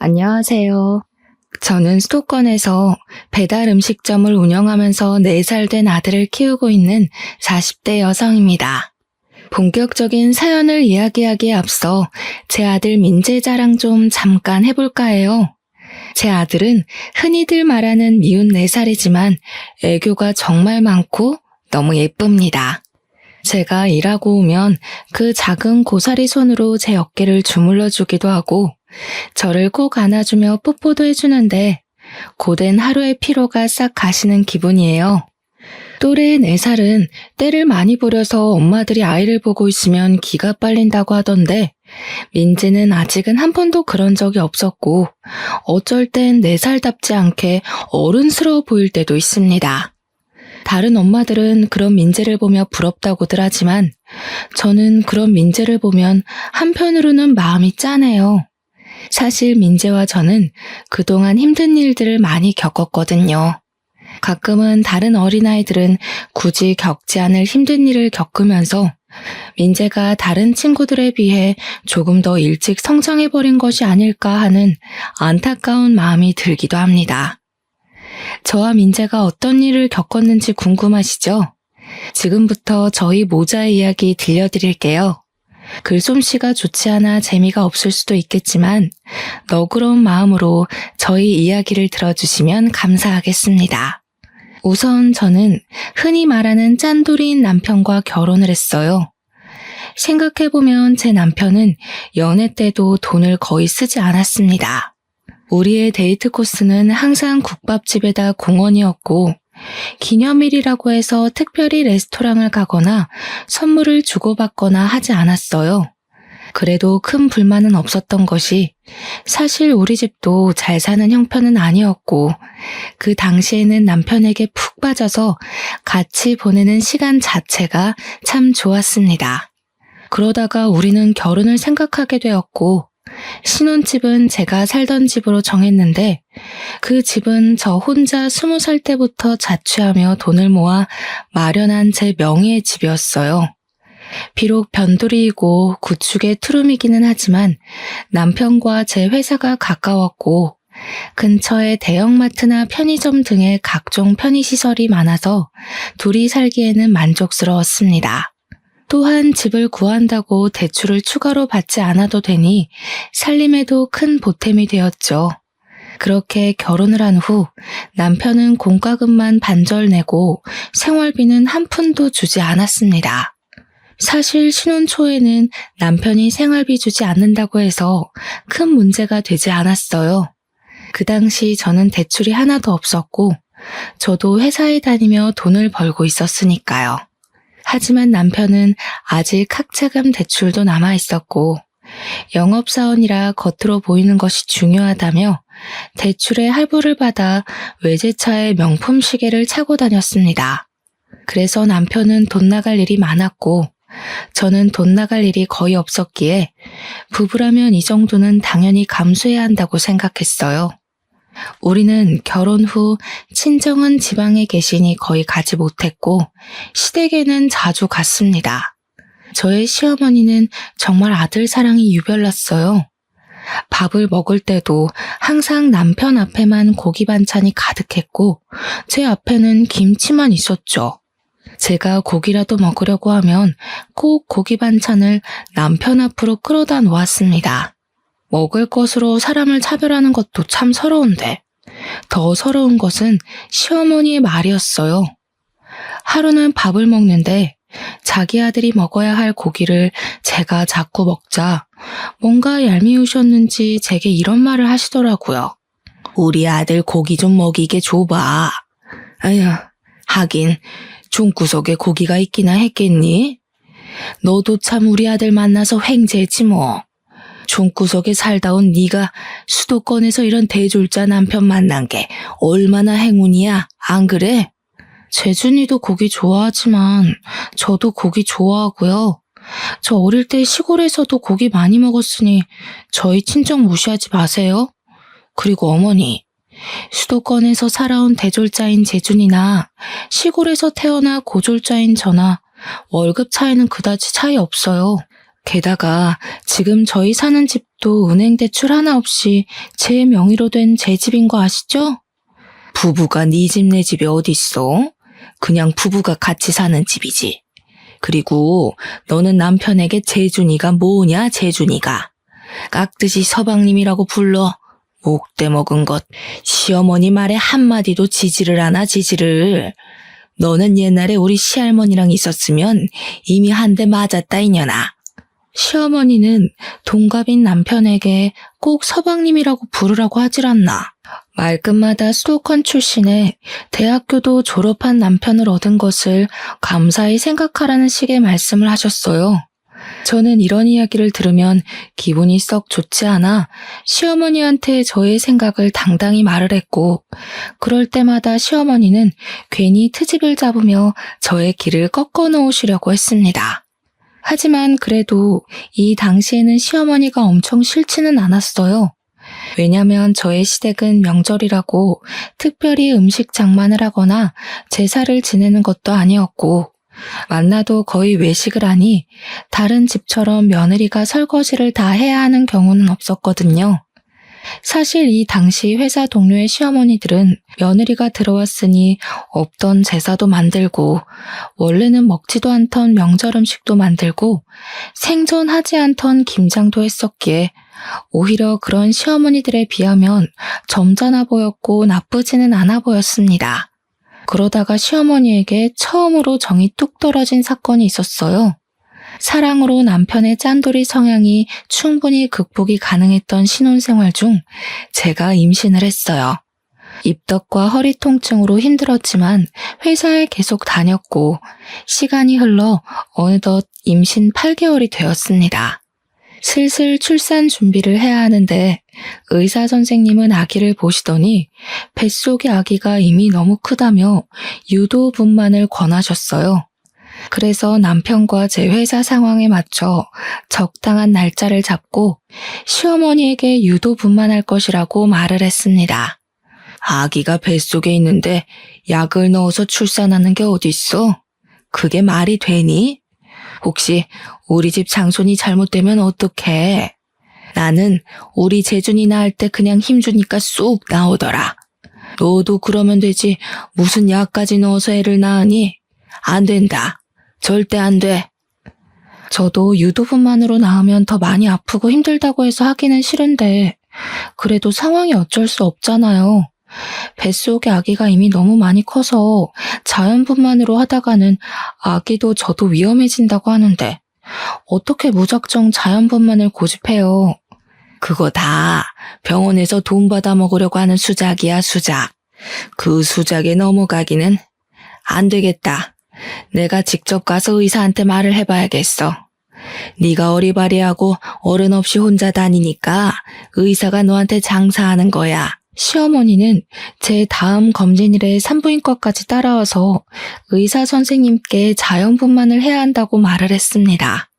안녕하세요. 저는 수도권에서 배달 음식점을 운영하면서 4살 된 아들을 키우고 있는 40대 여성입니다. 본격적인 사연을 이야기하기에 앞서 제 아들 민재 자랑 좀 잠깐 해볼까 해요. 제 아들은 흔히들 말하는 미운 4살이지만 애교가 정말 많고 너무 예쁩니다. 제가 일하고 오면 그 작은 고사리 손으로 제 어깨를 주물러 주기도 하고 저를 꼭 안아주며 뽀뽀도 해주는데 고된 하루의 피로가 싹 가시는 기분이에요. 또래 4살은 때를 많이 부려서 엄마들이 아이를 보고 있으면 기가 빨린다고 하던데 민지는 아직은 한 번도 그런 적이 없었고 어쩔 땐 4살답지 않게 어른스러워 보일 때도 있습니다. 다른 엄마들은 그런 민재를 보며 부럽다고들 하지만 저는 그런 민재를 보면 한편으로는 마음이 짠해요. 사실 민재와 저는 그동안 힘든 일들을 많이 겪었거든요. 가끔은 다른 어린아이들은 굳이 겪지 않을 힘든 일을 겪으면서 민재가 다른 친구들에 비해 조금 더 일찍 성장해버린 것이 아닐까 하는 안타까운 마음이 들기도 합니다. 저와 민재가 어떤 일을 겪었는지 궁금하시죠? 지금부터 저희 모자의 이야기 들려드릴게요. 글솜씨가 좋지 않아 재미가 없을 수도 있겠지만 너그러운 마음으로 저희 이야기를 들어주시면 감사하겠습니다. 우선 저는 흔히 말하는 짠돌이인 남편과 결혼을 했어요. 생각해보면 제 남편은 연애 때도 돈을 거의 쓰지 않았습니다. 우리의 데이트 코스는 항상 국밥집에다 공원이었고 기념일이라고 해서 특별히 레스토랑을 가거나 선물을 주고받거나 하지 않았어요. 그래도 큰 불만은 없었던 것이 사실 우리 집도 잘 사는 형편은 아니었고 그 당시에는 남편에게 푹 빠져서 같이 보내는 시간 자체가 참 좋았습니다. 그러다가 우리는 결혼을 생각하게 되었고 신혼집은 제가 살던 집으로 정했는데 그 집은 저 혼자 20살 때부터 자취하며 돈을 모아 마련한 제 명의의 집이었어요. 비록 변두리이고 구축의 투룸이기는 하지만 남편과 제 회사가 가까웠고 근처에 대형마트나 편의점 등의 각종 편의시설이 많아서 둘이 살기에는 만족스러웠습니다. 또한 집을 구한다고 대출을 추가로 받지 않아도 되니 살림에도 큰 보탬이 되었죠. 그렇게 결혼을 한 후 남편은 공과금만 반절 내고 생활비는 한 푼도 주지 않았습니다. 사실 신혼 초에는 남편이 생활비 주지 않는다고 해서 큰 문제가 되지 않았어요. 그 당시 저는 대출이 하나도 없었고 저도 회사에 다니며 돈을 벌고 있었으니까요. 하지만 남편은 아직 학자금 대출도 남아 있었고 영업사원이라 겉으로 보이는 것이 중요하다며 대출에 할부를 받아 외제차에 명품 시계를 차고 다녔습니다. 그래서 남편은 돈 나갈 일이 많았고 저는 돈 나갈 일이 거의 없었기에 부부라면 이 정도는 당연히 감수해야 한다고 생각했어요. 우리는 결혼 후 친정은 지방에 계시니 거의 가지 못했고 시댁에는 자주 갔습니다. 저의 시어머니는 정말 아들 사랑이 유별났어요. 밥을 먹을 때도 항상 남편 앞에만 고기 반찬이 가득했고 제 앞에는 김치만 있었죠. 제가 고기라도 먹으려고 하면 꼭 고기 반찬을 남편 앞으로 끌어다 놓았습니다. 먹을 것으로 사람을 차별하는 것도 참 서러운데 더 서러운 것은 시어머니의 말이었어요. 하루는 밥을 먹는데 자기 아들이 먹어야 할 고기를 제가 자꾸 먹자 뭔가 얄미우셨는지 제게 이런 말을 하시더라고요. 우리 아들 고기 좀 먹이게 줘봐. 아휴, 하긴 종구석에 고기가 있기나 했겠니? 너도 참 우리 아들 만나서 횡재지 뭐. 종구석에 살다 온 네가 수도권에서 이런 대졸자 남편 만난 게 얼마나 행운이야, 안 그래? 재준이도 고기 좋아하지만 저도 고기 좋아하고요. 저 어릴 때 시골에서도 고기 많이 먹었으니 저희 친정 무시하지 마세요. 그리고 어머니, 수도권에서 살아온 대졸자인 재준이나 시골에서 태어나 고졸자인 저나 월급 차이는 그다지 차이 없어요. 게다가 지금 저희 사는 집도 집도 은행 대출 하나 없이 제 명의로 된 제 집인 거 아시죠? 부부가 네 집 내 집이 어딨어? 그냥 부부가 같이 사는 집이지. 그리고 너는 남편에게 재준이가 뭐냐, 재준이가. 깍듯이 서방님이라고 불러. 목대 먹은 것. 시어머니 말에 한마디도 지지를 하나, 지지를. 너는 옛날에 우리 시할머니랑 있었으면 이미 한 대 맞았다, 이년아. 시어머니는 동갑인 남편에게 꼭 서방님이라고 부르라고 하질 않나. 말끝마다 수도권 출신의 대학교도 졸업한 남편을 얻은 것을 감사히 생각하라는 식의 말씀을 하셨어요. 저는 이런 이야기를 들으면 기분이 썩 좋지 않아 시어머니한테 저의 생각을 당당히 말을 했고, 그럴 때마다 시어머니는 괜히 트집을 잡으며 저의 길을 꺾어 놓으시려고 했습니다. 하지만 그래도 이 당시에는 시어머니가 엄청 싫지는 않았어요. 왜냐면 저의 시댁은 명절이라고 특별히 음식 장만을 하거나 제사를 지내는 것도 아니었고, 만나도 거의 외식을 하니 다른 집처럼 며느리가 설거지를 다 해야 하는 경우는 없었거든요. 사실 이 당시 회사 동료의 시어머니들은 며느리가 들어왔으니 없던 제사도 만들고, 원래는 먹지도 않던 명절 음식도 만들고, 생전하지 않던 김장도 했었기에 오히려 그런 시어머니들에 비하면 점잖아 보였고 나쁘지는 않아 보였습니다. 그러다가 시어머니에게 처음으로 정이 뚝 떨어진 사건이 있었어요. 사랑으로 남편의 짠돌이 성향이 충분히 극복이 가능했던 신혼생활 중 제가 임신을 했어요. 입덧과 허리 통증으로 힘들었지만 회사에 계속 다녔고, 시간이 흘러 어느덧 임신 8개월이 되었습니다. 슬슬 출산 준비를 해야 하는데 의사 선생님은 아기를 보시더니 뱃속의 아기가 이미 너무 크다며 유도분만을 권하셨어요. 그래서 남편과 제 회사 상황에 맞춰 적당한 날짜를 잡고 시어머니에게 유도분만할 것이라고 말을 했습니다. 아기가 뱃속에 있는데 약을 넣어서 출산하는 게 어딨어? 그게 말이 되니? 혹시 우리 집 장손이 잘못되면 어떡해? 나는 우리 재준이 낳을 때 그냥 힘주니까 쑥 나오더라. 너도 그러면 되지 무슨 약까지 넣어서 애를 낳으니? 안 된다. 절대 안 돼. 저도 유도분만으로 낳으면 더 많이 아프고 힘들다고 해서 하기는 싫은데 그래도 상황이 어쩔 수 없잖아요. 뱃속의 아기가 이미 너무 많이 커서 자연분만으로 하다가는 아기도 저도 위험해진다고 하는데 어떻게 무작정 자연분만을 고집해요. 그거 다 병원에서 돈 받아 먹으려고 하는 수작이야, 수작. 그 수작에 넘어가기는 안 되겠다. 내가 직접 가서 의사한테 말을 해봐야겠어. 네가 어리바리하고 어른 없이 혼자 다니니까 의사가 너한테 장사하는 거야. 시어머니는 제 다음 검진일에 산부인과까지 따라와서 의사 선생님께 자연분만을 해야 한다고 말을 했습니다.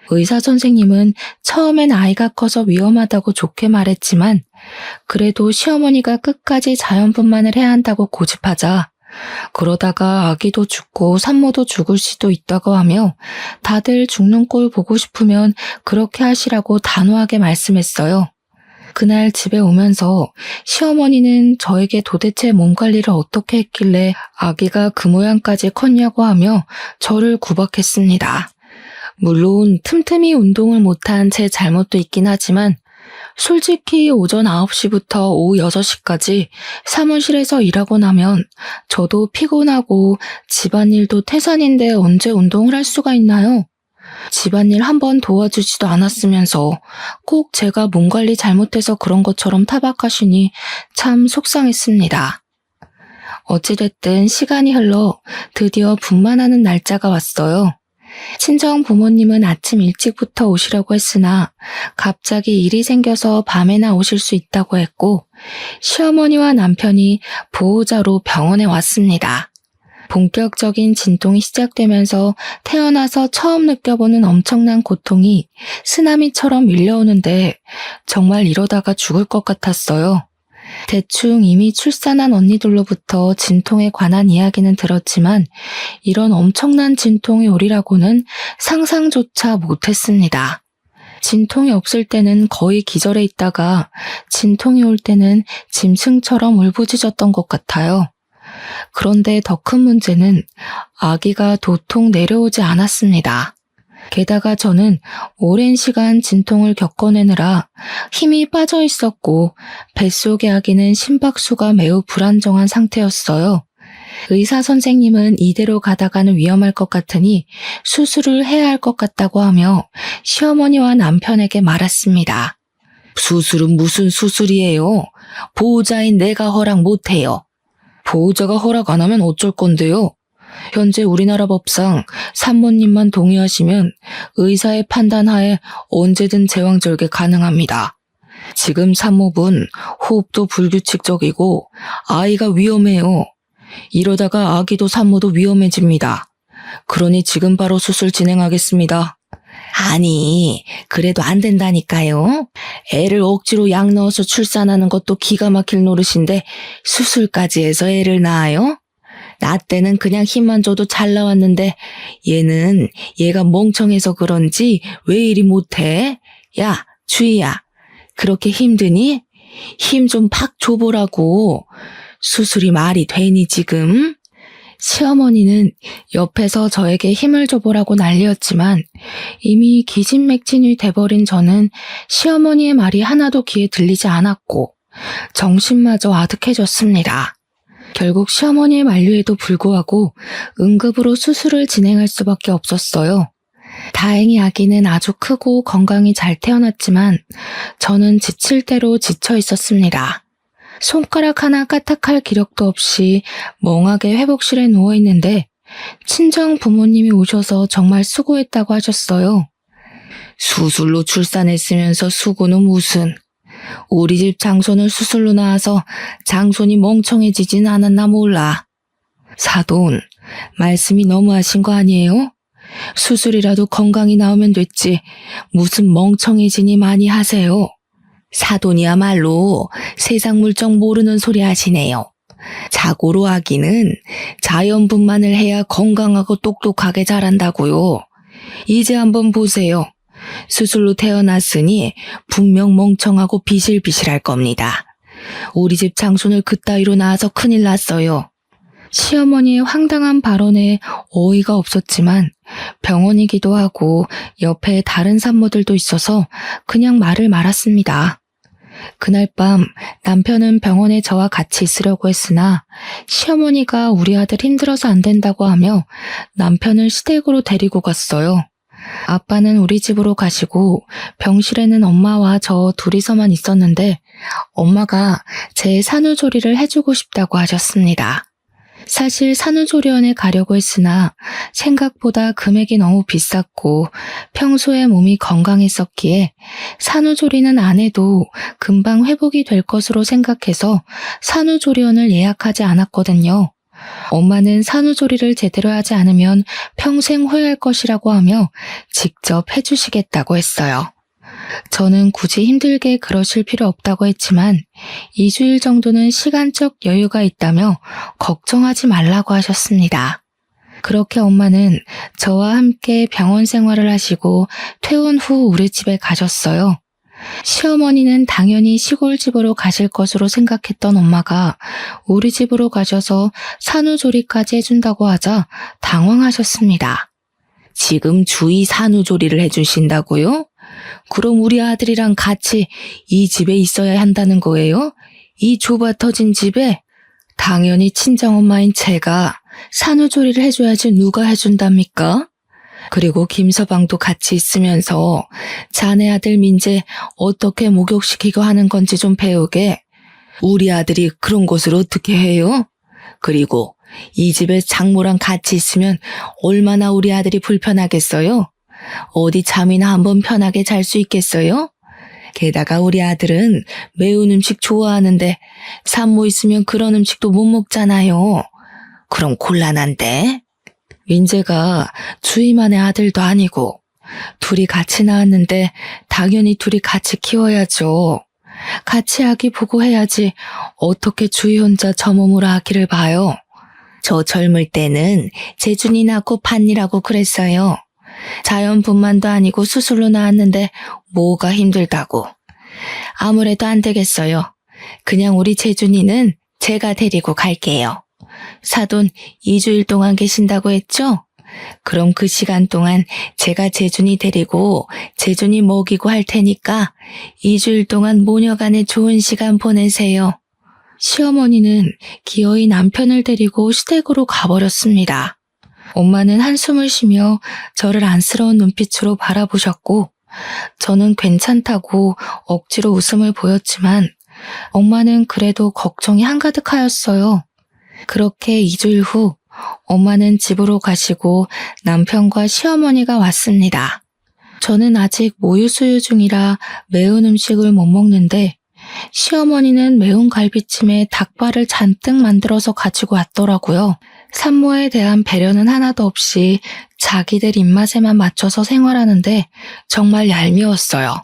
의사 선생님은 처음엔 아이가 커서 위험하다고 좋게 말했지만 그래도 시어머니가 끝까지 자연분만을 해야 한다고 고집하자 그러다가 아기도 죽고 산모도 죽을 수도 있다고 하며 다들 죽는 꼴 보고 싶으면 그렇게 하시라고 단호하게 말씀했어요. 그날 집에 오면서 시어머니는 저에게 도대체 몸 관리를 어떻게 했길래 아기가 그 모양까지 컸냐고 하며 저를 구박했습니다. 물론 틈틈이 운동을 못한 제 잘못도 있긴 하지만 솔직히 오전 9시부터 오후 6시까지 사무실에서 일하고 나면 저도 피곤하고 집안일도 태산인데 언제 운동을 할 수가 있나요? 집안일 한 번 도와주지도 않았으면서 꼭 제가 몸 관리 잘못해서 그런 것처럼 타박하시니 참 속상했습니다. 어찌됐든 시간이 흘러 드디어 분만하는 날짜가 왔어요. 친정 부모님은 아침 일찍부터 오시려고 했으나 갑자기 일이 생겨서 밤에나 오실 수 있다고 했고 시어머니와 남편이 보호자로 병원에 왔습니다. 본격적인 진통이 시작되면서 태어나서 처음 느껴보는 엄청난 고통이 쓰나미처럼 밀려오는데 정말 이러다가 죽을 것 같았어요. 대충 이미 출산한 언니들로부터 진통에 관한 이야기는 들었지만 이런 엄청난 진통이 오리라고는 상상조차 못했습니다. 진통이 없을 때는 거의 기절해 있다가 진통이 올 때는 짐승처럼 울부짖었던 것 같아요. 그런데 더 큰 문제는 아기가 도통 내려오지 않았습니다. 게다가 저는 오랜 시간 진통을 겪어내느라 힘이 빠져 있었고 뱃속의 아기는 심박수가 매우 불안정한 상태였어요. 의사 선생님은 이대로 가다가는 위험할 것 같으니 수술을 해야 할 것 같다고 하며 시어머니와 남편에게 말했습니다. 수술은 무슨 수술이에요? 보호자인 내가 허락 못해요. 보호자가 허락 안 하면 어쩔 건데요? 현재 우리나라 법상 산모님만 동의하시면 의사의 판단하에 언제든 제왕절개 가능합니다. 지금 산모분 호흡도 불규칙적이고 아이가 위험해요. 이러다가 아기도 산모도 위험해집니다. 그러니 지금 바로 수술 진행하겠습니다. 아니, 그래도 안 된다니까요. 애를 억지로 약 넣어서 출산하는 것도 기가 막힐 노릇인데 수술까지 해서 애를 낳아요? 나 때는 그냥 힘만 줘도 잘 나왔는데 얘가 멍청해서 그런지 왜 이리 못해? 야, 주희야, 그렇게 힘드니? 힘 좀 팍 줘보라고. 수술이 말이 되니 지금? 시어머니는 옆에서 저에게 힘을 줘보라고 난리였지만 이미 기진맥진이 돼버린 저는 시어머니의 말이 하나도 귀에 들리지 않았고 정신마저 아득해졌습니다. 결국 시어머니의 만류에도 불구하고 응급으로 수술을 진행할 수밖에 없었어요. 다행히 아기는 아주 크고 건강히 잘 태어났지만 저는 지칠 대로 지쳐 있었습니다. 손가락 하나 까딱할 기력도 없이 멍하게 회복실에 누워있는데 친정 부모님이 오셔서 정말 수고했다고 하셨어요. 수술로 출산했으면서 수고는 무슨. 우리 집 장손을 수술로 낳아서 장손이 멍청해지진 않았나 몰라. 사돈, 말씀이 너무하신 거 아니에요? 수술이라도 건강히 나오면 됐지 무슨 멍청해지니 많이 하세요. 사돈이야말로 세상 물정 모르는 소리 하시네요. 자고로 아기는 자연분만을 해야 건강하고 똑똑하게 자란다고요. 이제 한번 보세요. 수술로 태어났으니 분명 멍청하고 비실비실할 겁니다. 우리 집 장손을 그따위로 낳아서 큰일 났어요. 시어머니의 황당한 발언에 어이가 없었지만 병원이기도 하고 옆에 다른 산모들도 있어서 그냥 말을 말았습니다. 그날 밤 남편은 병원에 저와 같이 있으려고 했으나 시어머니가 우리 아들 힘들어서 안 된다고 하며 남편을 시댁으로 데리고 갔어요. 아빠는 우리 집으로 가시고 병실에는 엄마와 저 둘이서만 있었는데 엄마가 제 산후조리를 해주고 싶다고 하셨습니다. 사실 산후조리원에 가려고 했으나 생각보다 금액이 너무 비쌌고 평소에 몸이 건강했었기에 산후조리는 안 해도 금방 회복이 될 것으로 생각해서 산후조리원을 예약하지 않았거든요. 엄마는 산후조리를 제대로 하지 않으면 평생 후회할 것이라고 하며 직접 해주시겠다고 했어요. 저는 굳이 힘들게 그러실 필요 없다고 했지만 2주일 정도는 시간적 여유가 있다며 걱정하지 말라고 하셨습니다. 그렇게 엄마는 저와 함께 병원 생활을 하시고 퇴원 후 우리 집에 가셨어요. 시어머니는 당연히 시골집으로 가실 것으로 생각했던 엄마가 우리 집으로 가셔서 산후조리까지 해준다고 하자 당황하셨습니다. 지금 주의 산후조리를 해주신다고요? 그럼 우리 아들이랑 같이 이 집에 있어야 한다는 거예요? 이 좁아 터진 집에? 당연히 친정엄마인 제가 산후조리를 해줘야지 누가 해준답니까? 그리고 김서방도 같이 있으면서 자네 아들 민재 어떻게 목욕시키고 하는 건지 좀 배우게. 우리 아들이 그런 것을 어떻게 해요? 그리고 이 집에 장모랑 같이 있으면 얼마나 우리 아들이 불편하겠어요? 어디 잠이나 한번 편하게 잘 수 있겠어요? 게다가 우리 아들은 매운 음식 좋아하는데 산모 있으면 그런 음식도 못 먹잖아요. 그럼 곤란한데? 민재가 주임만의 아들도 아니고 둘이 같이 낳았는데 당연히 둘이 같이 키워야죠. 같이 아기 보고 해야지 어떻게 주희 혼자 저 몸으로 아기를 봐요. 저 젊을 때는 재준이 낳고 판이라고 그랬어요. 자연분만도 아니고 수술로 나왔는데 뭐가 힘들다고. 아무래도 안 되겠어요. 그냥 우리 재준이는 제가 데리고 갈게요. 사돈 2주일 동안 계신다고 했죠? 그럼 그 시간 동안 제가 재준이 데리고 재준이 먹이고 할 테니까 2주일 동안 모녀간에 좋은 시간 보내세요. 시어머니는 기어이 남편을 데리고 시댁으로 가버렸습니다. 엄마는 한숨을 쉬며 저를 안쓰러운 눈빛으로 바라보셨고 저는 괜찮다고 억지로 웃음을 보였지만 엄마는 그래도 걱정이 한가득하였어요. 그렇게 2주일 후 엄마는 집으로 가시고 남편과 시어머니가 왔습니다. 저는 아직 모유수유 중이라 매운 음식을 못 먹는데 시어머니는 매운 갈비찜에 닭발을 잔뜩 만들어서 가지고 왔더라고요. 산모에 대한 배려는 하나도 없이 자기들 입맛에만 맞춰서 생활하는데 정말 얄미웠어요.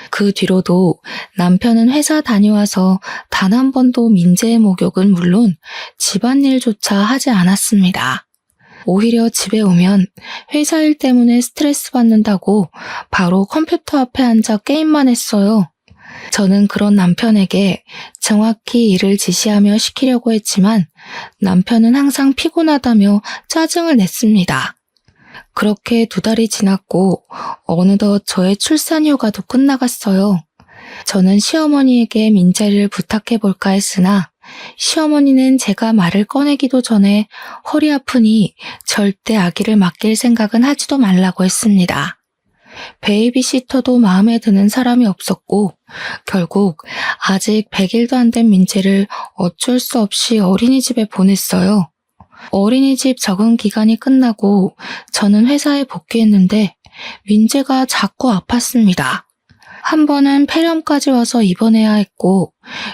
그 뒤로도 남편은 회사 다녀와서 단 한 번도 민재의 목욕은 물론 집안일조차 하지 않았습니다. 오히려 집에 오면 회사 일 때문에 스트레스 받는다고 바로 컴퓨터 앞에 앉아 게임만 했어요. 저는 그런 남편에게 정확히 일을 지시하며 시키려고 했지만 남편은 항상 피곤하다며 짜증을 냈습니다. 그렇게 2달이 지났고 어느덧 저의 출산 휴가도 끝나갔어요. 저는 시어머니에게 민재를 부탁해볼까 했으나 시어머니는 제가 말을 꺼내기도 전에 허리 아프니 절대 아기를 맡길 생각은 하지도 말라고 했습니다. 베이비시터도 마음에 드는 사람이 없었고 결국 아직 100일도 안 된 민재를 어쩔 수 없이 어린이집에 보냈어요. 어린이집 적응 기간이 끝나고 저는 회사에 복귀했는데 민재가 자꾸 아팠습니다. 한 번은 폐렴까지 와서 입원해야 했고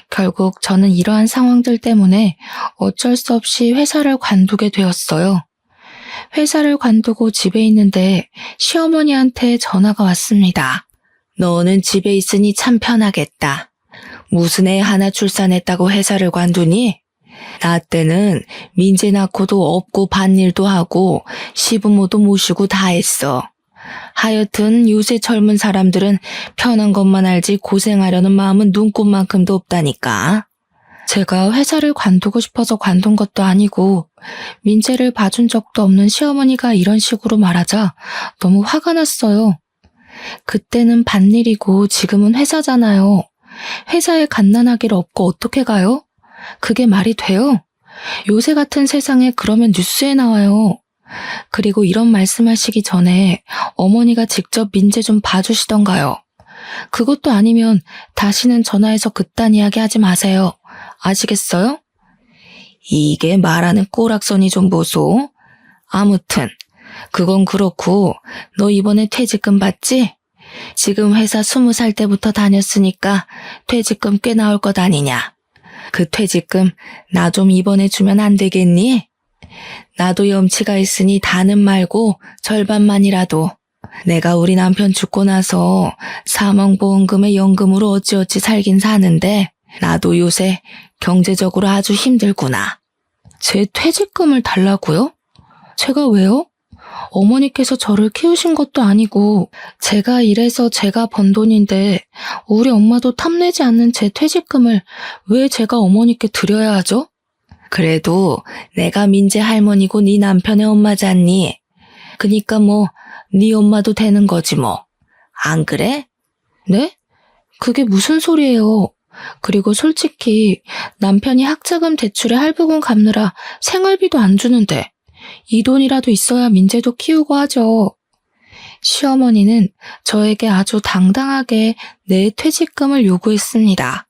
결국 저는 이러한 상황들 때문에 어쩔 수 없이 회사를 관두게 되었어요. 회사를 관두고 집에 있는데 시어머니한테 전화가 왔습니다. 너는 집에 있으니 참 편하겠다. 무슨 애 하나 출산했다고 회사를 관두니? 나 때는 민재 낳고도 업고 밭일도 하고 시부모도 모시고 다 했어. 하여튼 요새 젊은 사람들은 편한 것만 알지 고생하려는 마음은 눈꼽만큼도 없다니까. 제가 회사를 관두고 싶어서 관둔 것도 아니고 민재를 봐준 적도 없는 시어머니가 이런 식으로 말하자 너무 화가 났어요. 그때는 밭일이고 지금은 회사잖아요. 회사에 갓난아기를 업고 어떻게 가요? 그게 말이 돼요? 요새 같은 세상에 그러면 뉴스에 나와요. 그리고 이런 말씀하시기 전에 어머니가 직접 민재 좀 봐주시던가요. 그것도 아니면 다시는 전화해서 그딴 이야기 하지 마세요. 아시겠어요? 이게 말하는 꼬락선이 좀 보소. 아무튼 그건 그렇고 너 이번에 퇴직금 받지? 지금 회사 20살 때부터 다녔으니까 퇴직금 꽤 나올 것 아니냐. 그 퇴직금 나 좀 이번에 주면 안 되겠니? 나도 염치가 있으니 다는 말고 절반만이라도. 내가 우리 남편 죽고 나서 사망보험금에 연금으로 어찌어찌 살긴 사는데 나도 요새 경제적으로 아주 힘들구나. 제 퇴직금을 달라고요? 제가 왜요? 어머니께서 저를 키우신 것도 아니고 제가 일해서 제가 번 돈인데 우리 엄마도 탐내지 않는 제 퇴직금을 왜 제가 어머니께 드려야 하죠? 그래도 내가 민재 할머니고 네 남편의 엄마잖니. 그니까 뭐 네 엄마도 되는 거지 뭐. 안 그래? 네? 그게 무슨 소리예요? 그리고 솔직히 남편이 학자금 대출에 할부금 갚느라 생활비도 안 주는데 이 돈이라도 있어야 민재도 키우고 하죠. 시어머니는 저에게 아주 당당하게 내 퇴직금을 요구했습니다.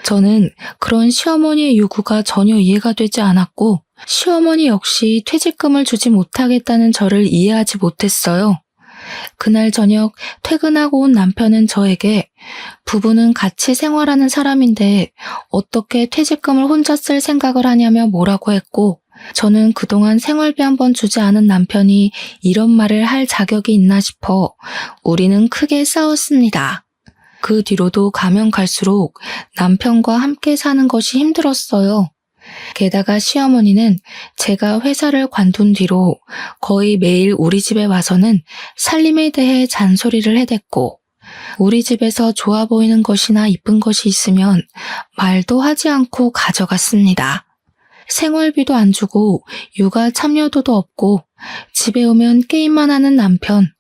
저는 그런 시어머니의 요구가 전혀 이해가 되지 않았고 시어머니 역시 퇴직금을 주지 못하겠다는 저를 이해하지 못했어요. 그날 저녁 퇴근하고 온 남편은 저에게 부부는 같이 생활하는 사람인데 어떻게 퇴직금을 혼자 쓸 생각을 하냐며 뭐라고 했고 저는 그동안 생활비 한 번 주지 않은 남편이 이런 말을 할 자격이 있나 싶어 우리는 크게 싸웠습니다. 그 뒤로도 가면 갈수록 남편과 함께 사는 것이 힘들었어요. 게다가 시어머니는 제가 회사를 관둔 뒤로 거의 매일 우리 집에 와서는 살림에 대해 잔소리를 해댔고, 우리 집에서 좋아 보이는 것이나 이쁜 것이 있으면 말도 하지 않고 가져갔습니다. 생활비도 안 주고 육아 참여도도 없고 집에 오면 게임만 하는 남편,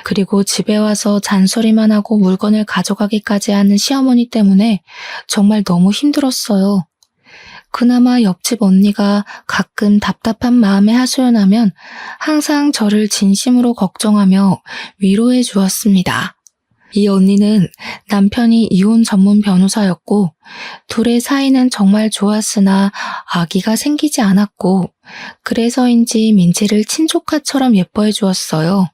그리고 집에 와서 잔소리만 하고 물건을 가져가기까지 하는 시어머니 때문에 정말 너무 힘들었어요. 그나마 옆집 언니가 가끔 답답한 마음에 하소연하면 항상 저를 진심으로 걱정하며 위로해 주었습니다. 이 언니는 남편이 이혼 전문 변호사였고 둘의 사이는 정말 좋았으나 아기가 생기지 않았고 그래서인지 민지를 친조카처럼 예뻐해 주었어요.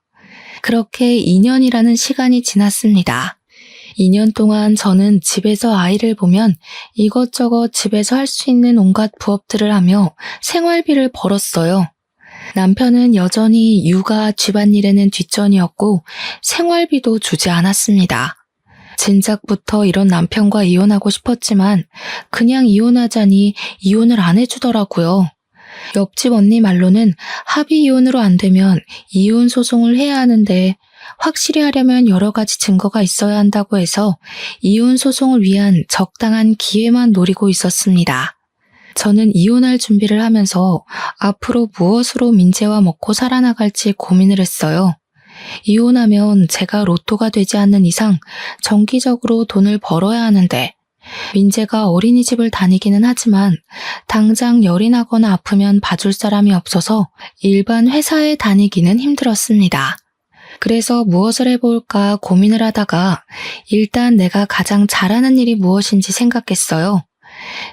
그렇게 2년이라는 시간이 지났습니다. 2년 동안 저는 집에서 아이를 보면 이것저것 집에서 할 수 있는 온갖 부업들을 하며 생활비를 벌었어요. 남편은 여전히 육아, 집안일에는 뒷전이었고 생활비도 주지 않았습니다. 진작부터 이런 남편과 이혼하고 싶었지만 그냥 이혼하자니 이혼을 안 해주더라고요. 옆집 언니 말로는 합의 이혼으로 안 되면 이혼 소송을 해야 하는데 확실히 하려면 여러 가지 증거가 있어야 한다고 해서 이혼 소송을 위한 적당한 기회만 노리고 있었습니다. 저는 이혼할 준비를 하면서 앞으로 무엇으로 민재와 먹고 살아나갈지 고민을 했어요. 이혼하면 제가 로또가 되지 않는 이상 정기적으로 돈을 벌어야 하는데 민재가 어린이집을 다니기는 하지만 당장 열이 나거나 아프면 봐줄 사람이 없어서 일반 회사에 다니기는 힘들었습니다. 그래서 무엇을 해볼까 고민을 하다가 일단 내가 가장 잘하는 일이 무엇인지 생각했어요.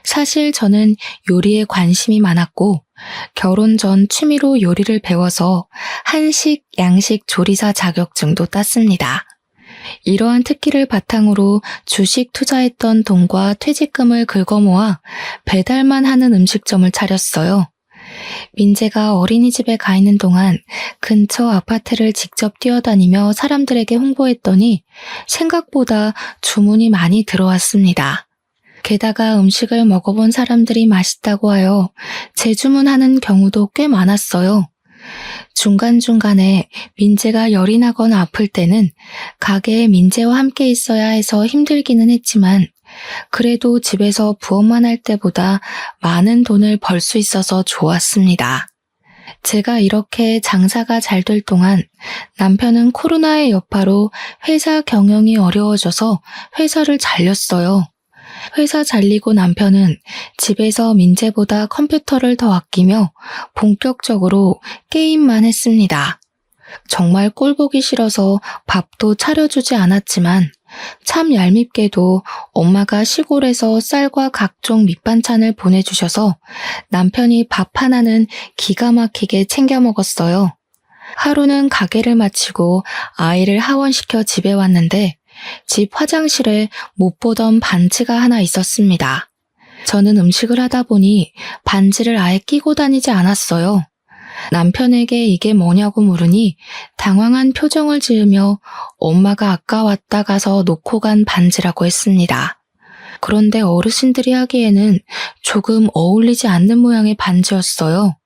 사실 저는 요리에 관심이 많았고 결혼 전 취미로 요리를 배워서 한식, 양식 조리사 자격증도 땄습니다. 이러한 특기를 바탕으로 주식 투자했던 돈과 퇴직금을 긁어모아 배달만 하는 음식점을 차렸어요. 민재가 어린이집에 가 있는 동안 근처 아파트를 직접 뛰어다니며 사람들에게 홍보했더니 생각보다 주문이 많이 들어왔습니다. 게다가 음식을 먹어본 사람들이 맛있다고 하여 재주문하는 경우도 꽤 많았어요. 중간중간에 민재가 열이 나거나 아플 때는 가게에 민재와 함께 있어야 해서 힘들기는 했지만 그래도 집에서 부업만 할 때보다 많은 돈을 벌 수 있어서 좋았습니다. 제가 이렇게 장사가 잘 될 동안 남편은 코로나의 여파로 회사 경영이 어려워져서 회사를 잘렸어요. 회사 잘리고 남편은 집에서 민재보다 컴퓨터를 더 아끼며 본격적으로 게임만 했습니다. 정말 꼴보기 싫어서 밥도 차려주지 않았지만 참 얄밉게도 엄마가 시골에서 쌀과 각종 밑반찬을 보내주셔서 남편이 밥 하나는 기가 막히게 챙겨 먹었어요. 하루는 가게를 마치고 아이를 하원시켜 집에 왔는데 집 화장실에 못 보던 반지가 하나 있었습니다. 저는 음식을 하다 보니 반지를 아예 끼고 다니지 않았어요. 남편에게 이게 뭐냐고 물으니 당황한 표정을 지으며 엄마가 아까 왔다 가서 놓고 간 반지라고 했습니다. 그런데 어르신들이 하기에는 조금 어울리지 않는 모양의 반지였어요.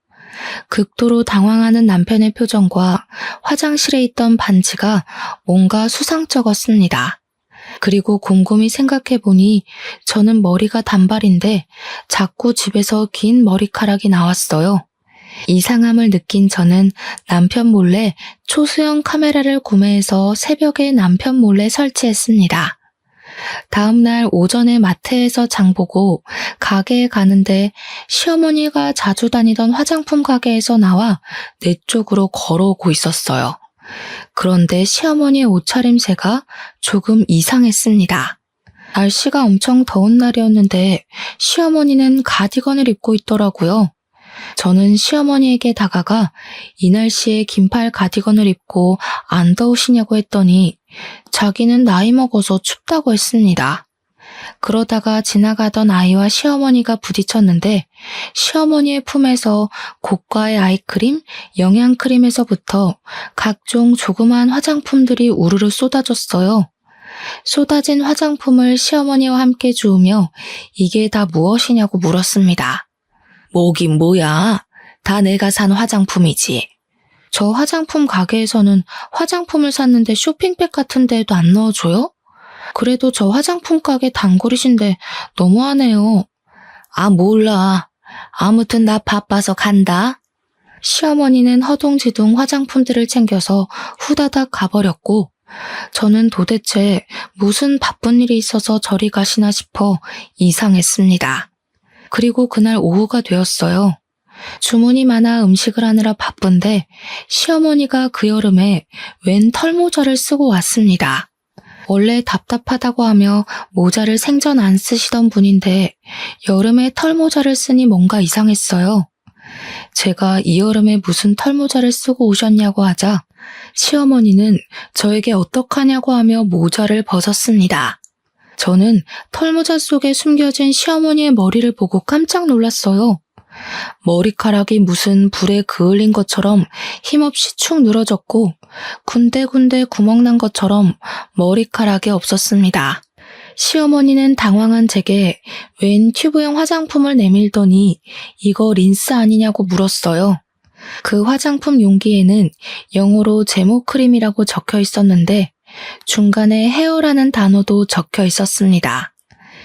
극도로 당황하는 남편의 표정과 화장실에 있던 반지가 뭔가 수상쩍었습니다. 그리고 곰곰이 생각해보니 저는 머리가 단발인데 자꾸 집에서 긴 머리카락이 나왔어요. 이상함을 느낀 저는 남편 몰래 초소형 카메라를 구매해서 새벽에 남편 몰래 설치했습니다. 다음날 오전에 마트에서 장보고 가게에 가는데 시어머니가 자주 다니던 화장품 가게에서 나와 내 쪽으로 걸어오고 있었어요. 그런데 시어머니의 옷차림새가 조금 이상했습니다. 날씨가 엄청 더운 날이었는데 시어머니는 가디건을 입고 있더라고요. 저는 시어머니에게 다가가 이 날씨에 긴팔 가디건을 입고 안 더우시냐고 했더니 자기는 나이 먹어서 춥다고 했습니다. 그러다가 지나가던 아이와 시어머니가 부딪혔는데 시어머니의 품에서 고가의 아이크림, 영양크림에서부터 각종 조그만 화장품들이 우르르 쏟아졌어요. 쏟아진 화장품을 시어머니와 함께 주우며 이게 다 무엇이냐고 물었습니다. 뭐긴 뭐야. 다 내가 산 화장품이지. 저 화장품 가게에서는 화장품을 샀는데 쇼핑백 같은 데에도 안 넣어줘요? 그래도 저 화장품 가게 단골이신데 너무하네요. 아, 몰라. 아무튼 나 바빠서 간다. 시어머니는 허둥지둥 화장품들을 챙겨서 후다닥 가버렸고, 저는 도대체 무슨 바쁜 일이 있어서 저리 가시나 싶어 이상했습니다. 그리고 그날 오후가 되었어요. 주문이 많아 음식을 하느라 바쁜데 시어머니가 그 여름에 웬 털모자를 쓰고 왔습니다. 원래 답답하다고 하며 모자를 생전 안 쓰시던 분인데 여름에 털모자를 쓰니 뭔가 이상했어요. 제가 이 여름에 무슨 털모자를 쓰고 오셨냐고 하자 시어머니는 저에게 어떡하냐고 하며 모자를 벗었습니다. 저는 털모자 속에 숨겨진 시어머니의 머리를 보고 깜짝 놀랐어요. 머리카락이 무슨 불에 그을린 것처럼 힘없이 축 늘어졌고 군데군데 구멍난 것처럼 머리카락이 없었습니다. 시어머니는 당황한 제게 웬 튜브형 화장품을 내밀더니 이거 린스 아니냐고 물었어요. 그 화장품 용기에는 영어로 제모크림이라고 적혀 있었는데 중간에 헤어라는 단어도 적혀 있었습니다.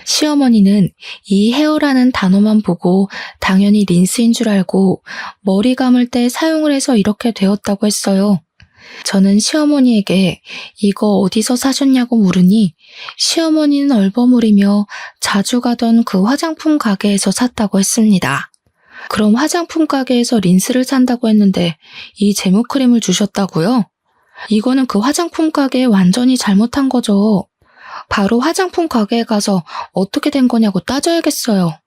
시어머니는 이 헤어라는 단어만 보고 당연히 린스인 줄 알고 머리 감을 때 사용을 해서 이렇게 되었다고 했어요. 저는 시어머니에게 이거 어디서 사셨냐고 물으니 시어머니는 얼버무리며 자주 가던 그 화장품 가게에서 샀다고 했습니다. 그럼 화장품 가게에서 린스를 산다고 했는데 이 제모크림을 주셨다고요? 이거는 그 화장품 가게에 완전히 잘못한 거죠. 바로 화장품 가게에 가서 어떻게 된 거냐고 따져야겠어요.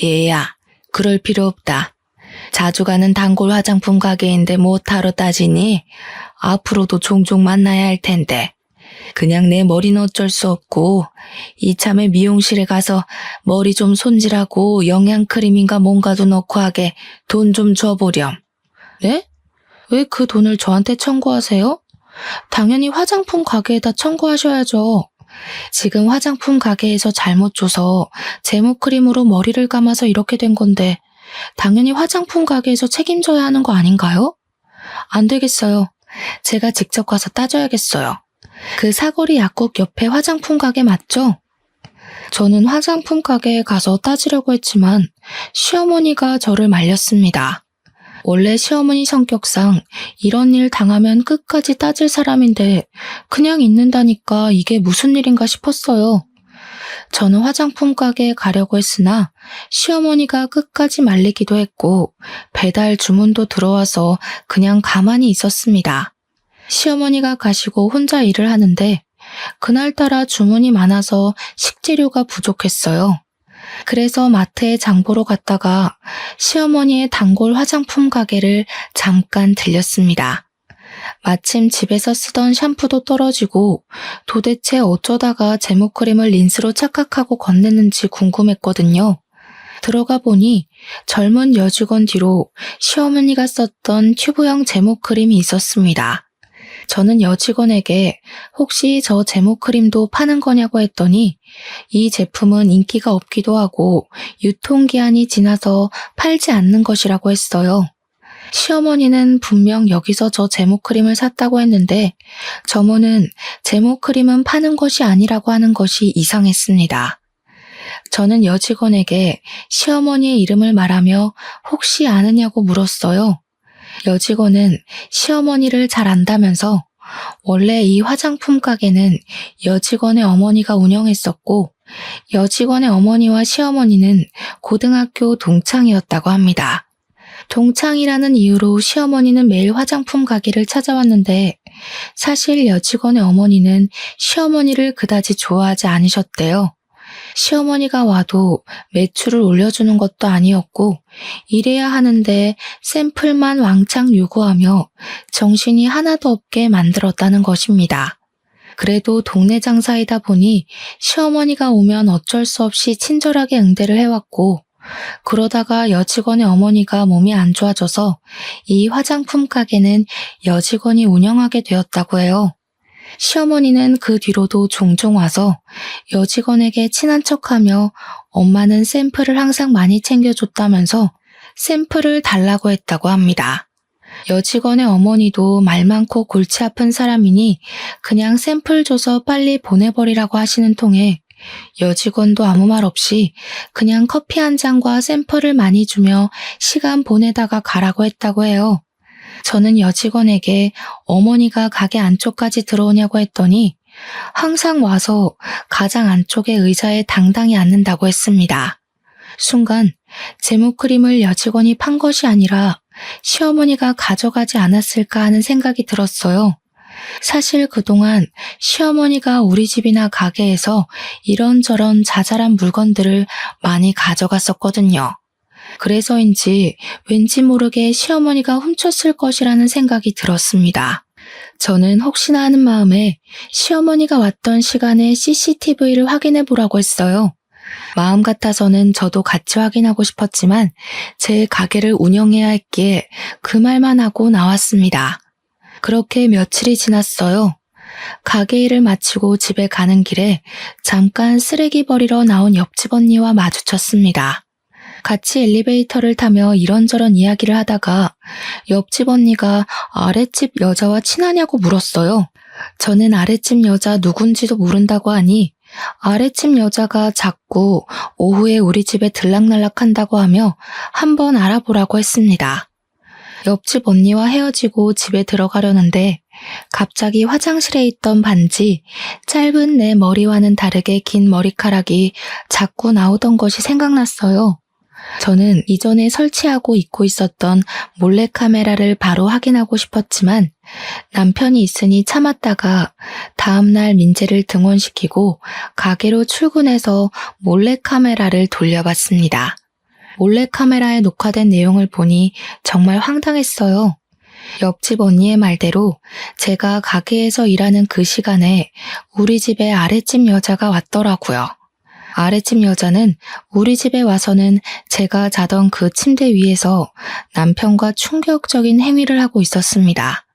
얘야, 그럴 필요 없다. 자주 가는 단골 화장품 가게인데 뭐하러 따지니? 앞으로도 종종 만나야 할 텐데. 그냥 내 머리는 어쩔 수 없고 이참에 미용실에 가서 머리 좀 손질하고 영양크림인가 뭔가도 넣고 하게 돈 좀 줘보렴. 네? 왜 그 돈을 저한테 청구하세요? 당연히 화장품 가게에다 청구하셔야죠. 지금 화장품 가게에서 잘못 줘서 제모크림으로 머리를 감아서 이렇게 된 건데 당연히 화장품 가게에서 책임져야 하는 거 아닌가요? 안 되겠어요. 제가 직접 가서 따져야겠어요. 그 사거리 약국 옆에 화장품 가게 맞죠? 저는 화장품 가게에 가서 따지려고 했지만 시어머니가 저를 말렸습니다. 원래 시어머니 성격상 이런 일 당하면 끝까지 따질 사람인데 그냥 있는다니까 이게 무슨 일인가 싶었어요. 저는 화장품 가게에 가려고 했으나 시어머니가 끝까지 말리기도 했고 배달 주문도 들어와서 그냥 가만히 있었습니다. 시어머니가 가시고 혼자 일을 하는데 그날따라 주문이 많아서 식재료가 부족했어요. 그래서 마트에 장 보러 갔다가 시어머니의 단골 화장품 가게를 잠깐 들렸습니다. 마침 집에서 쓰던 샴푸도 떨어지고 도대체 어쩌다가 제모크림을 린스로 착각하고 건넸는지 궁금했거든요. 들어가 보니 젊은 여직원 뒤로 시어머니가 썼던 튜브형 제모크림이 있었습니다. 저는 여직원에게 혹시 저 제모크림도 파는 거냐고 했더니 이 제품은 인기가 없기도 하고 유통기한이 지나서 팔지 않는 것이라고 했어요. 시어머니는 분명 여기서 저 제모크림을 샀다고 했는데 저모는 제모크림은 파는 것이 아니라고 하는 것이 이상했습니다. 저는 여직원에게 시어머니의 이름을 말하며 혹시 아느냐고 물었어요. 여직원은 시어머니를 잘 안다면서 원래 이 화장품 가게는 여직원의 어머니가 운영했었고 여직원의 어머니와 시어머니는 고등학교 동창이었다고 합니다. 동창이라는 이유로 시어머니는 매일 화장품 가게를 찾아왔는데 사실 여직원의 어머니는 시어머니를 그다지 좋아하지 않으셨대요. 시어머니가 와도 매출을 올려주는 것도 아니었고 이래야 하는데 샘플만 왕창 요구하며 정신이 하나도 없게 만들었다는 것입니다. 그래도 동네 장사이다 보니 시어머니가 오면 어쩔 수 없이 친절하게 응대를 해왔고 그러다가 여직원의 어머니가 몸이 안 좋아져서 이 화장품 가게는 여직원이 운영하게 되었다고 해요. 시어머니는 그 뒤로도 종종 와서 여직원에게 친한 척하며 엄마는 샘플을 항상 많이 챙겨줬다면서 샘플을 달라고 했다고 합니다. 여직원의 어머니도 말 많고 골치 아픈 사람이니 그냥 샘플 줘서 빨리 보내버리라고 하시는 통에 여직원도 아무 말 없이 그냥 커피 한 잔과 샘플을 많이 주며 시간 보내다가 가라고 했다고 해요. 저는 여직원에게 어머니가 가게 안쪽까지 들어오냐고 했더니 항상 와서 가장 안쪽의 의자에 당당히 앉는다고 했습니다. 순간 제모크림을 여직원이 판 것이 아니라 시어머니가 가져가지 않았을까 하는 생각이 들었어요. 사실 그동안 시어머니가 우리 집이나 가게에서 이런저런 자잘한 물건들을 많이 가져갔었거든요. 그래서인지 왠지 모르게 시어머니가 훔쳤을 것이라는 생각이 들었습니다. 저는 혹시나 하는 마음에 시어머니가 왔던 시간에 CCTV를 확인해 보라고 했어요. 마음 같아서는 저도 같이 확인하고 싶었지만 제 가게를 운영해야 했기에 그 말만 하고 나왔습니다. 그렇게 며칠이 지났어요. 가게 일을 마치고 집에 가는 길에 잠깐 쓰레기 버리러 나온 옆집 언니와 마주쳤습니다. 같이 엘리베이터를 타며 이런저런 이야기를 하다가 옆집 언니가 아랫집 여자와 친하냐고 물었어요. 저는 아랫집 여자 누군지도 모른다고 하니 아랫집 여자가 자꾸 오후에 우리 집에 들락날락한다고 하며 한번 알아보라고 했습니다. 옆집 언니와 헤어지고 집에 들어가려는데 갑자기 화장실에 있던 반지, 짧은 내 머리와는 다르게 긴 머리카락이 자꾸 나오던 것이 생각났어요. 저는 이전에 설치하고 입고 있었던 몰래카메라를 바로 확인하고 싶었지만 남편이 있으니 참았다가 다음날 민재를 등원시키고 가게로 출근해서 몰래카메라를 돌려봤습니다. 몰래카메라에 녹화된 내용을 보니 정말 황당했어요. 옆집 언니의 말대로 제가 가게에서 일하는 그 시간에 우리 집에 아랫집 여자가 왔더라고요. 아랫집 여자는 우리 집에 와서는 제가 자던 그 침대 위에서 남편과 충격적인 행위를 하고 있었습니다.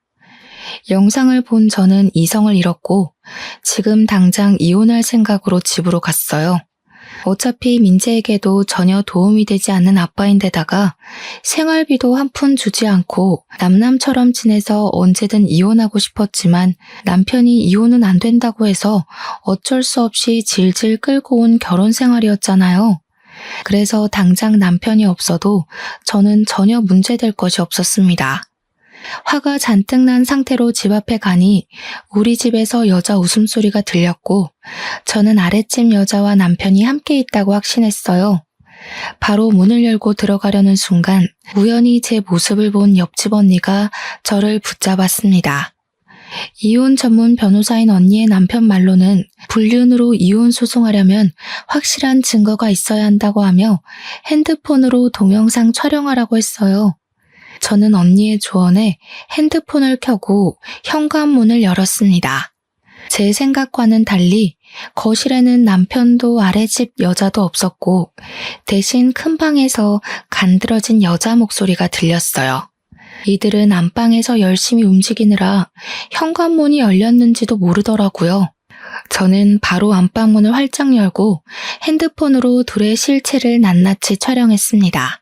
영상을 본 저는 이성을 잃었고 지금 당장 이혼할 생각으로 집으로 갔어요. 어차피 민재에게도 전혀 도움이 되지 않는 아빠인데다가 생활비도 한 푼 주지 않고 남남처럼 지내서 언제든 이혼하고 싶었지만 남편이 이혼은 안 된다고 해서 어쩔 수 없이 질질 끌고 온 결혼 생활이었잖아요. 그래서 당장 남편이 없어도 저는 전혀 문제될 것이 없었습니다. 화가 잔뜩 난 상태로 집 앞에 가니 우리 집에서 여자 웃음소리가 들렸고 저는 아랫집 여자와 남편이 함께 있다고 확신했어요. 바로 문을 열고 들어가려는 순간 우연히 제 모습을 본 옆집 언니가 저를 붙잡았습니다. 이혼 전문 변호사인 언니의 남편 말로는 불륜으로 이혼 소송하려면 확실한 증거가 있어야 한다고 하며 핸드폰으로 동영상 촬영하라고 했어요. 저는 언니의 조언에 핸드폰을 켜고 현관문을 열었습니다. 제 생각과는 달리 거실에는 남편도 아랫집 여자도 없었고 대신 큰 방에서 간드러진 여자 목소리가 들렸어요. 이들은 안방에서 열심히 움직이느라 현관문이 열렸는지도 모르더라고요. 저는 바로 안방문을 활짝 열고 핸드폰으로 둘의 실체를 낱낱이 촬영했습니다.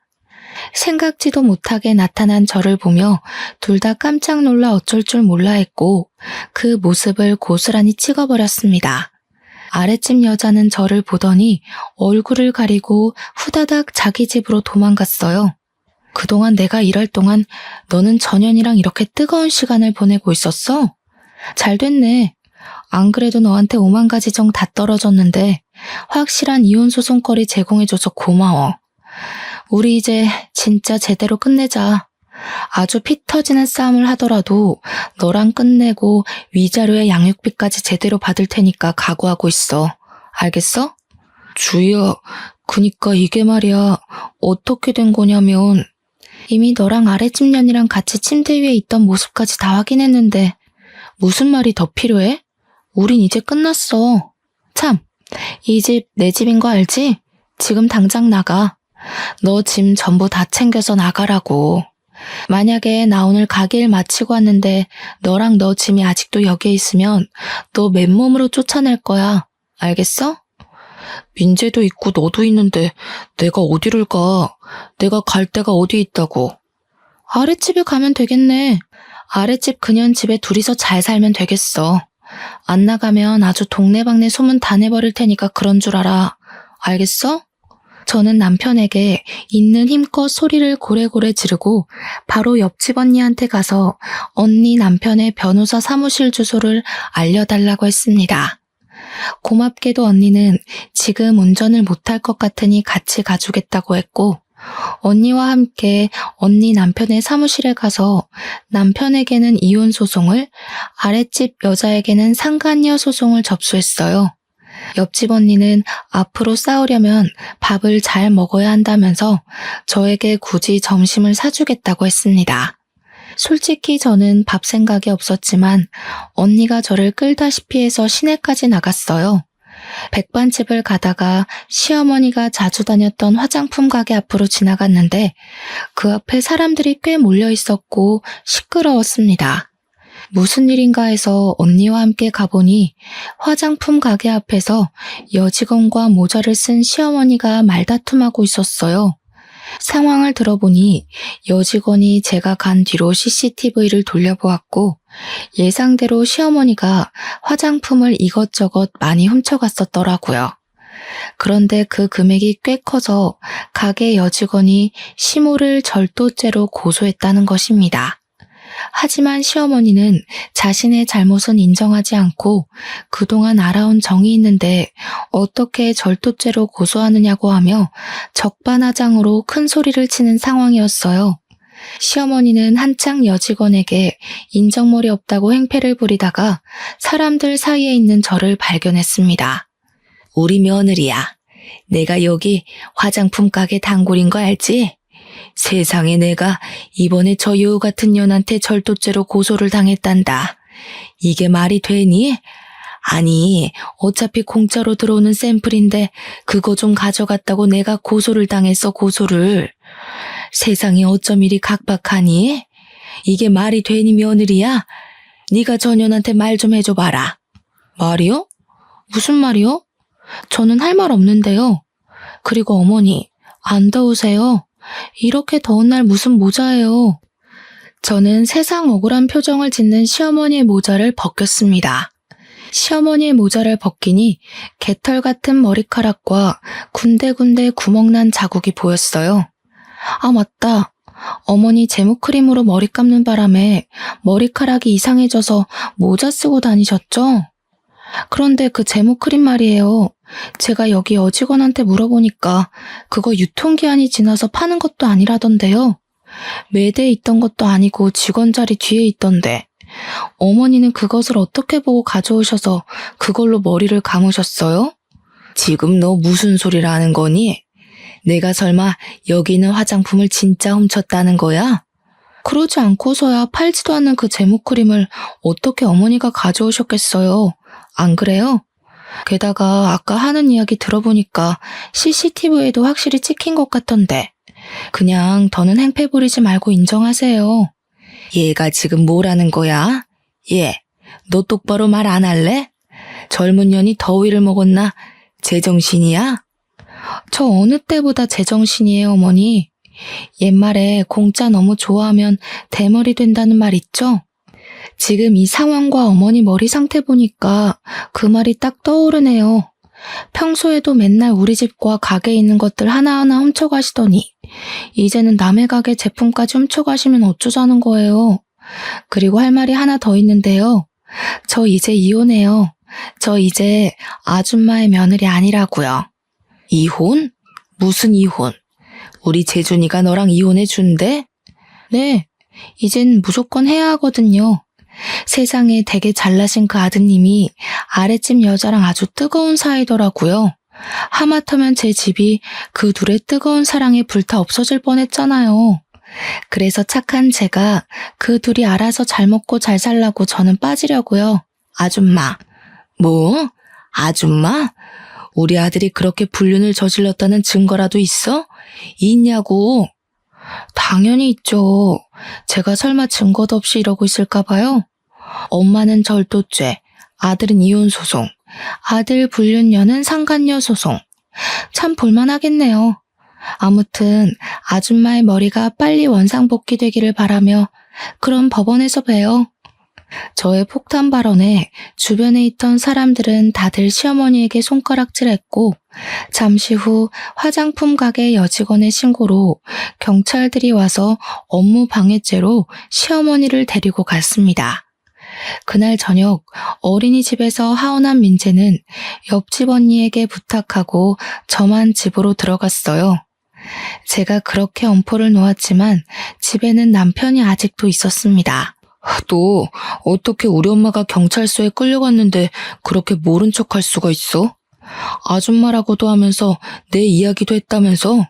생각지도 못하게 나타난 저를 보며 둘 다 깜짝 놀라 어쩔 줄 몰라 했고 그 모습을 고스란히 찍어버렸습니다. 아랫집 여자는 저를 보더니 얼굴을 가리고 후다닥 자기 집으로 도망갔어요. 그동안 내가 일할 동안 너는 전현이랑 이렇게 뜨거운 시간을 보내고 있었어? 잘 됐네. 안 그래도 너한테 5만 가지 정 다 떨어졌는데 확실한 이혼 소송거리 제공해줘서 고마워. 우리 이제 진짜 제대로 끝내자. 아주 피 터지는 싸움을 하더라도 너랑 끝내고 위자료에 양육비까지 제대로 받을 테니까 각오하고 있어. 알겠어? 주희야, 그니까 이게 말이야. 어떻게 된 거냐면 이미 너랑 아랫집 년이랑 같이 침대 위에 있던 모습까지 다 확인했는데 무슨 말이 더 필요해? 우린 이제 끝났어. 참, 이 집 내 집인 거 알지? 지금 당장 나가. 너 짐 전부 다 챙겨서 나가라고. 만약에 나 오늘 가게 일 마치고 왔는데 너랑 너 짐이 아직도 여기에 있으면 너 맨몸으로 쫓아낼 거야. 알겠어? 민재도 있고 너도 있는데 내가 어디를 가? 내가 갈 데가 어디 있다고? 아랫집에 가면 되겠네. 아랫집 그년 집에 둘이서 잘 살면 되겠어. 안 나가면 아주 동네방네 소문 다 내버릴 테니까 그런 줄 알아. 알겠어? 저는 남편에게 있는 힘껏 소리를 고래고래 지르고 바로 옆집 언니한테 가서 언니 남편의 변호사 사무실 주소를 알려달라고 했습니다. 고맙게도 언니는 지금 운전을 못할 것 같으니 같이 가주겠다고 했고, 언니와 함께 언니 남편의 사무실에 가서 남편에게는 이혼 소송을, 아랫집 여자에게는 상간녀 소송을 접수했어요. 옆집 언니는 앞으로 싸우려면 밥을 잘 먹어야 한다면서 저에게 굳이 점심을 사주겠다고 했습니다. 솔직히 저는 밥 생각이 없었지만 언니가 저를 끌다시피 해서 시내까지 나갔어요. 백반집을 가다가 시어머니가 자주 다녔던 화장품 가게 앞으로 지나갔는데 그 앞에 사람들이 꽤 몰려 있었고 시끄러웠습니다. 무슨 일인가 해서 언니와 함께 가보니 화장품 가게 앞에서 여직원과 모자를 쓴 시어머니가 말다툼하고 있었어요. 상황을 들어보니 여직원이 제가 간 뒤로 CCTV를 돌려보았고 예상대로 시어머니가 화장품을 이것저것 많이 훔쳐갔었더라고요. 그런데 그 금액이 꽤 커서 가게 여직원이 시모를 절도죄로 고소했다는 것입니다. 하지만 시어머니는 자신의 잘못은 인정하지 않고 그동안 알아온 정이 있는데 어떻게 절도죄로 고소하느냐고 하며 적반하장으로 큰 소리를 치는 상황이었어요. 시어머니는 한창 여직원에게 인정머리 없다고 행패를 부리다가 사람들 사이에 있는 저를 발견했습니다. 우리 며느리야. 내가 여기 화장품 가게 단골인 거 알지? 세상에 내가 이번에 저 여우 같은 년한테 절도죄로 고소를 당했단다. 이게 말이 되니? 아니, 어차피 공짜로 들어오는 샘플인데 그거 좀 가져갔다고 내가 고소를 당했어, 고소를. 세상에 어쩜 이리 각박하니? 이게 말이 되니 며느리야? 네가 저 년한테 말 좀 해줘봐라. 말이요? 무슨 말이요? 저는 할 말 없는데요. 그리고 어머니, 안 더우세요? 이렇게 더운 날 무슨 모자예요? 저는 세상 억울한 표정을 짓는 시어머니의 모자를 벗겼습니다. 시어머니의 모자를 벗기니 개털 같은 머리카락과 군데군데 구멍난 자국이 보였어요. 아, 맞다. 어머니 제모크림으로 머리 감는 바람에 머리카락이 이상해져서 모자 쓰고 다니셨죠? 그런데 그 제모크림 말이에요. 제가 여기 여직원한테 물어보니까 그거 유통기한이 지나서 파는 것도 아니라던데요. 매대에 있던 것도 아니고 직원 자리 뒤에 있던데 어머니는 그것을 어떻게 보고 가져오셔서 그걸로 머리를 감으셨어요? 지금 너 무슨 소리를 하는 거니? 내가 설마 여기 있는 화장품을 진짜 훔쳤다는 거야? 그러지 않고서야 팔지도 않는 그 제모크림을 어떻게 어머니가 가져오셨겠어요? 안 그래요? 게다가 아까 하는 이야기 들어보니까 CCTV에도 확실히 찍힌 것 같던데 그냥 더는 행패 부리지 말고 인정하세요. 얘가 지금 뭐라는 거야? 얘, 너 똑바로 말 안 할래? 젊은 년이 더위를 먹었나? 제정신이야? 저 어느 때보다 제정신이에요, 어머니. 옛말에 공짜 너무 좋아하면 대머리 된다는 말 있죠? 지금 이 상황과 어머니 머리 상태 보니까 그 말이 딱 떠오르네요. 평소에도 맨날 우리 집과 가게에 있는 것들 하나하나 훔쳐가시더니 이제는 남의 가게 제품까지 훔쳐가시면 어쩌자는 거예요. 그리고 할 말이 하나 더 있는데요. 저 이제 이혼해요. 저 이제 아줌마의 며느리 아니라고요. 이혼? 무슨 이혼? 우리 재준이가 너랑 이혼해 준대? 네, 이젠 무조건 해야 하거든요. 세상에 되게 잘나신 그 아드님이 아랫집 여자랑 아주 뜨거운 사이더라고요. 하마터면 제 집이 그 둘의 뜨거운 사랑에 불타 없어질 뻔했잖아요. 그래서 착한 제가 그 둘이 알아서 잘 먹고 잘 살라고 저는 빠지려고요. 아줌마. 뭐? 아줌마? 우리 아들이 그렇게 불륜을 저질렀다는 증거라도 있어? 있냐고. 당연히 있죠. 제가 설마 증거도 없이 이러고 있을까 봐요. 엄마는 절도죄, 아들은 이혼 소송, 아들 불륜 여는 상간녀 소송. 참 볼만하겠네요. 아무튼 아줌마의 머리가 빨리 원상복귀 되기를 바라며 그럼 법원에서 봬요. 저의 폭탄 발언에 주변에 있던 사람들은 다들 시어머니에게 손가락질했고 잠시 후 화장품 가게 여직원의 신고로 경찰들이 와서 업무 방해죄로 시어머니를 데리고 갔습니다. 그날 저녁 어린이집에서 하원한 민재는 옆집 언니에게 부탁하고 저만 집으로 들어갔어요. 제가 그렇게 엄포를 놓았지만 집에는 남편이 아직도 있었습니다. 너 어떻게 우리 엄마가 경찰서에 끌려갔는데 그렇게 모른 척할 수가 있어? 아줌마라고도 하면서 내 이야기도 했다면서?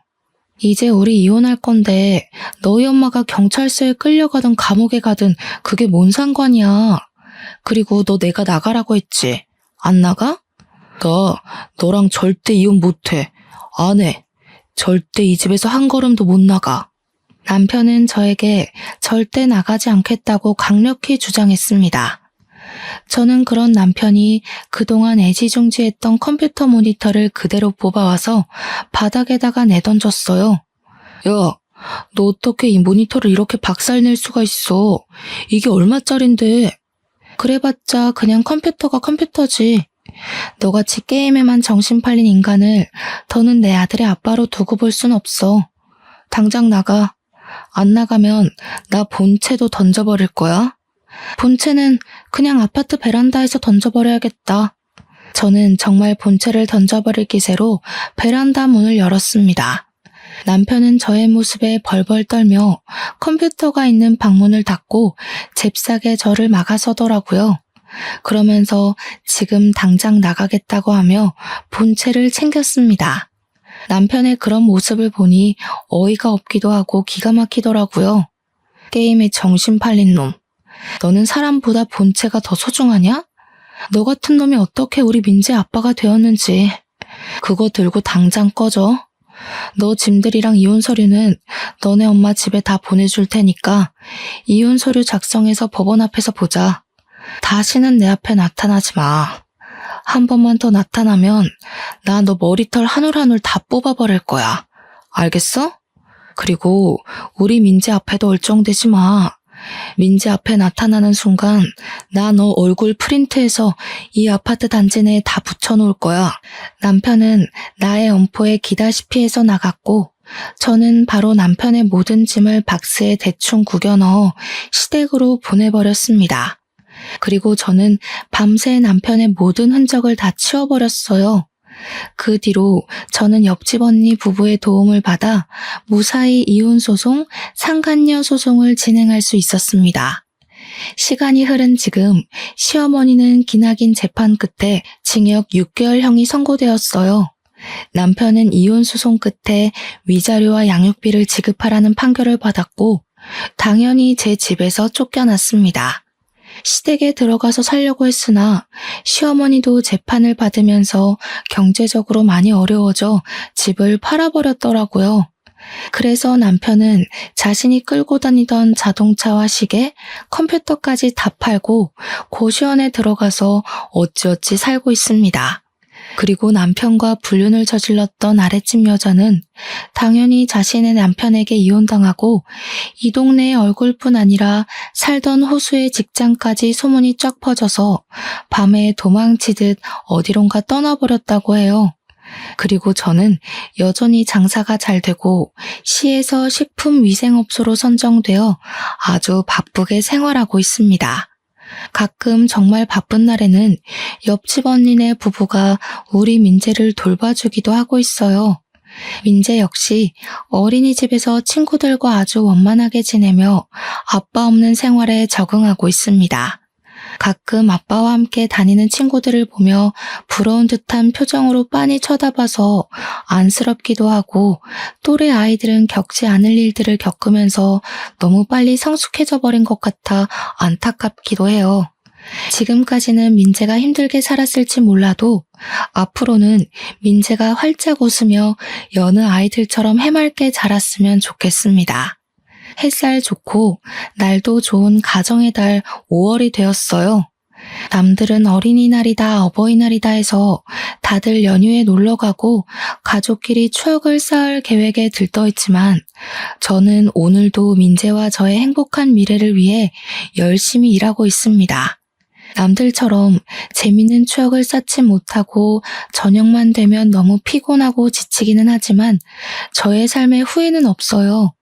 이제 우리 이혼할 건데 너희 엄마가 경찰서에 끌려가든 감옥에 가든 그게 뭔 상관이야. 그리고 너 내가 나가라고 했지. 안 나가? 나 너랑 절대 이혼 못해. 안 해. 절대 이 집에서 한 걸음도 못 나가. 남편은 저에게 절대 나가지 않겠다고 강력히 주장했습니다. 저는 그런 남편이 그동안 애지중지했던 컴퓨터 모니터를 그대로 뽑아와서 바닥에다가 내던졌어요. 야, 너 어떻게 이 모니터를 이렇게 박살낼 수가 있어? 이게 얼마짜린데? 그래봤자 그냥 컴퓨터가 컴퓨터지. 너같이 게임에만 정신 팔린 인간을 더는 내 아들의 아빠로 두고 볼 순 없어. 당장 나가. 안 나가면 나 본체도 던져버릴 거야. 본체는 그냥 아파트 베란다에서 던져버려야겠다. 저는 정말 본체를 던져버릴 기세로 베란다 문을 열었습니다. 남편은 저의 모습에 벌벌 떨며 컴퓨터가 있는 방문을 닫고 잽싸게 저를 막아서더라고요. 그러면서 지금 당장 나가겠다고 하며 본체를 챙겼습니다. 남편의 그런 모습을 보니 어이가 없기도 하고 기가 막히더라고요. 게임에 정신 팔린 놈. 너는 사람보다 본체가 더 소중하냐? 너 같은 놈이 어떻게 우리 민재 아빠가 되었는지. 그거 들고 당장 꺼져. 너 짐들이랑 이혼 서류는 너네 엄마 집에 다 보내줄 테니까 이혼 서류 작성해서 법원 앞에서 보자. 다시는 내 앞에 나타나지 마. 한 번만 더 나타나면 나 너 머리털 한 올 한 올 다 뽑아버릴 거야. 알겠어? 그리고 우리 민재 앞에도 얼쩡대지 마. 민재 앞에 나타나는 순간 나 너 얼굴 프린트해서 이 아파트 단지 내에 다 붙여놓을 거야. 남편은 나의 엄포에 기다시피 해서 나갔고 저는 바로 남편의 모든 짐을 박스에 대충 구겨 넣어 시댁으로 보내버렸습니다. 그리고 저는 밤새 남편의 모든 흔적을 다 치워버렸어요. 그 뒤로 저는 옆집 언니 부부의 도움을 받아 무사히 이혼소송, 상간녀 소송을 진행할 수 있었습니다. 시간이 흐른 지금 시어머니는 기나긴 재판 끝에 징역 6개월형이 선고되었어요. 남편은 이혼소송 끝에 위자료와 양육비를 지급하라는 판결을 받았고 당연히 제 집에서 쫓겨났습니다. 시댁에 들어가서 살려고 했으나 시어머니도 재판을 받으면서 경제적으로 많이 어려워져 집을 팔아버렸더라고요. 그래서 남편은 자신이 끌고 다니던 자동차와 시계, 컴퓨터까지 다 팔고 고시원에 들어가서 어찌어찌 살고 있습니다. 그리고 남편과 불륜을 저질렀던 아랫집 여자는 당연히 자신의 남편에게 이혼당하고 이 동네의 얼굴뿐 아니라 살던 호수의 직장까지 소문이 쫙 퍼져서 밤에 도망치듯 어디론가 떠나버렸다고 해요. 그리고 저는 여전히 장사가 잘 되고 시에서 식품위생업소로 선정되어 아주 바쁘게 생활하고 있습니다. 가끔 정말 바쁜 날에는 옆집 언니네 부부가 우리 민재를 돌봐주기도 하고 있어요. 민재 역시 어린이집에서 친구들과 아주 원만하게 지내며 아빠 없는 생활에 적응하고 있습니다. 가끔 아빠와 함께 다니는 친구들을 보며 부러운 듯한 표정으로 빤히 쳐다봐서 안쓰럽기도 하고 또래 아이들은 겪지 않을 일들을 겪으면서 너무 빨리 성숙해져 버린 것 같아 안타깝기도 해요. 지금까지는 민재가 힘들게 살았을지 몰라도 앞으로는 민재가 활짝 웃으며 여느 아이들처럼 해맑게 자랐으면 좋겠습니다. 햇살 좋고 날도 좋은 가정의 달 5월이 되었어요. 남들은 어린이날이다, 어버이날이다 해서 다들 연휴에 놀러 가고 가족끼리 추억을 쌓을 계획에 들떠 있지만 저는 오늘도 민재와 저의 행복한 미래를 위해 열심히 일하고 있습니다. 남들처럼 재밌는 추억을 쌓지 못하고 저녁만 되면 너무 피곤하고 지치기는 하지만 저의 삶에 후회는 없어요.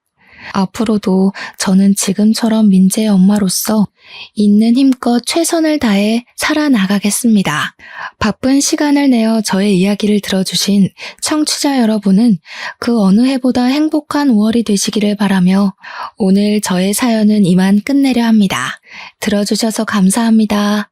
앞으로도 저는 지금처럼 민재의 엄마로서 있는 힘껏 최선을 다해 살아나가겠습니다. 바쁜 시간을 내어 저의 이야기를 들어주신 청취자 여러분은 그 어느 해보다 행복한 5월이 되시기를 바라며 오늘 저의 사연은 이만 끝내려 합니다. 들어주셔서 감사합니다.